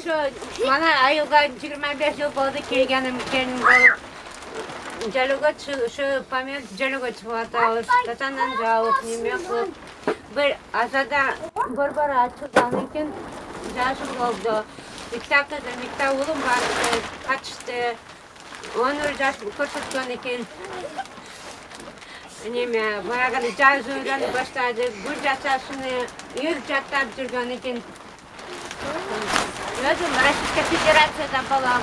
ошо мана айылга 25 жыл болду келгеним болуп. Жайлоого ошо память жайлоого чыгып атабыз. Катанан жаап неме кылып. Бир азада борборлору ачылган экен. Жашым болду. Мектеп улум барды, катышты. Онур жаш көрсөткөн экен. Неме, баягы жазуудан баштады. Гүл жасашыны үйүп жаттап жүргөн экен. Өзүм Российская Федерацияда балам.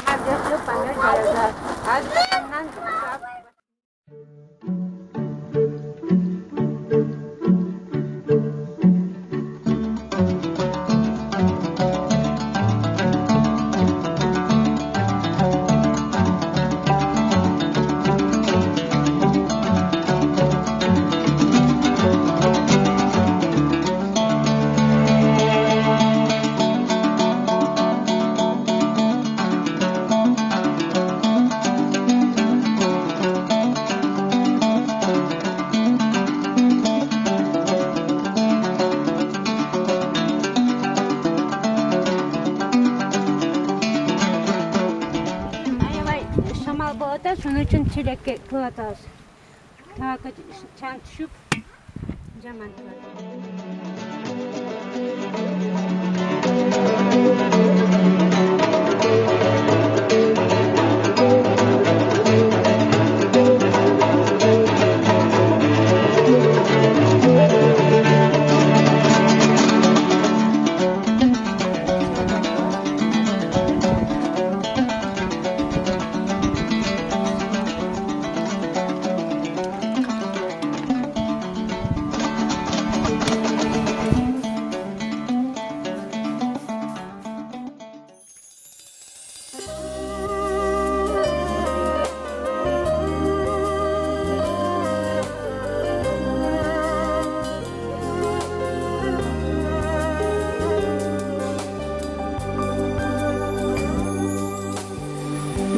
25 жыл память жайлоого. Азыркынан şunun için çilek kılatağız. Takı çan düşüp zaman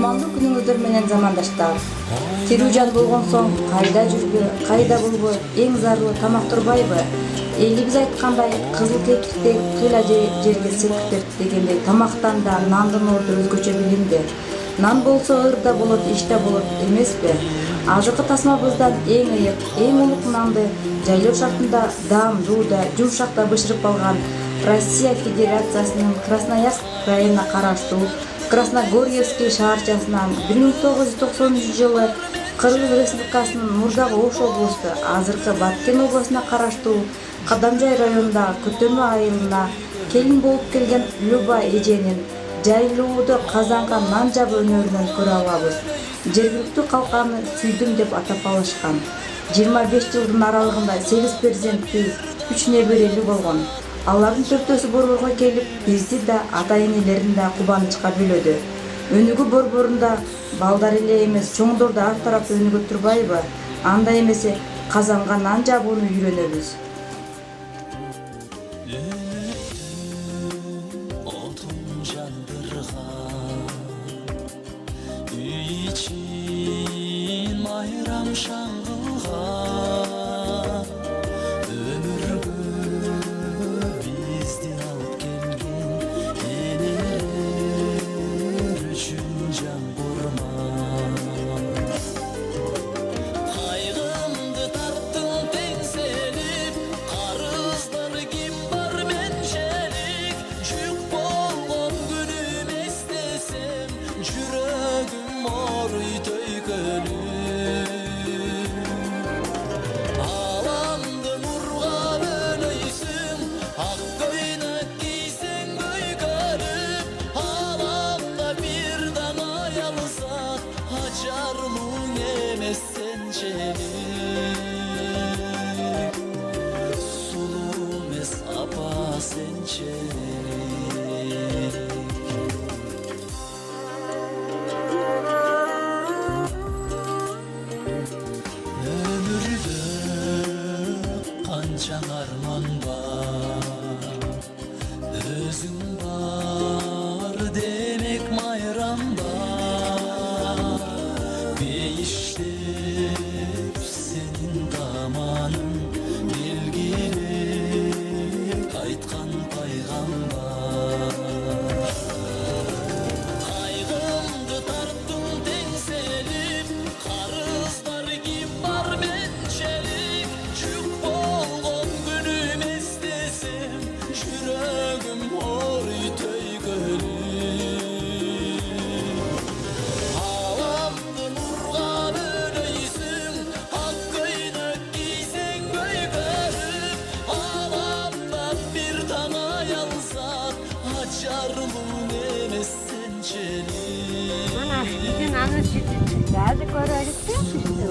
Кутмандуу күнүңүздөр менен замандаштар. Тирүү жан болгон соң кайда жүргү, кайда болбой, эң зарыл тамак турбайбы? Элибиз айткандай, кызыл кептикте кыйла жерге силкитет дегендей тамактан да нандын орду өзгөчө билинди. Нан болсо ырда болот, иште болот эмеспи? Ажыкы тасмабыздан эң ыйык, эң улук нанды Жайлоо шартында даамдууда, жумшакта бышырып алган Россия Федерациясынын Красноярск районуна караштуу Красногорьевский шаарчасынан 1990 жылы Кыргыз Республикасынын Мурдагы Ош облусу, азыркы Баткен облусуна караштуу Кадамжай районунда Көтөмө айылына келин болуп келген Люба эженин Жайлоодо казанган нан жабы өнөрүнөн көрө алабыз. Жергиликтүү калканы сүйдүм деп атап алышкан. 25 жылдын аралыгында 8 перзенттүү 3 неберелүү болгон. Алардын 4-төсү борборго келип, бизди да ата-энелерин да кубанычка бөлөдү. Өнүгүү борборунда балдар эле эмес, чоңдор да ар тарап өнүгүп турбайбы? Анда эмесе казанга нан жабууну үйрөнөбүз.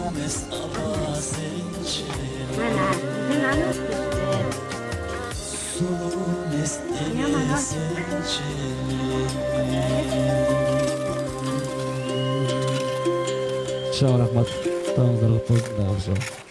Mana, sen anlat Rahmat. Tamamdır.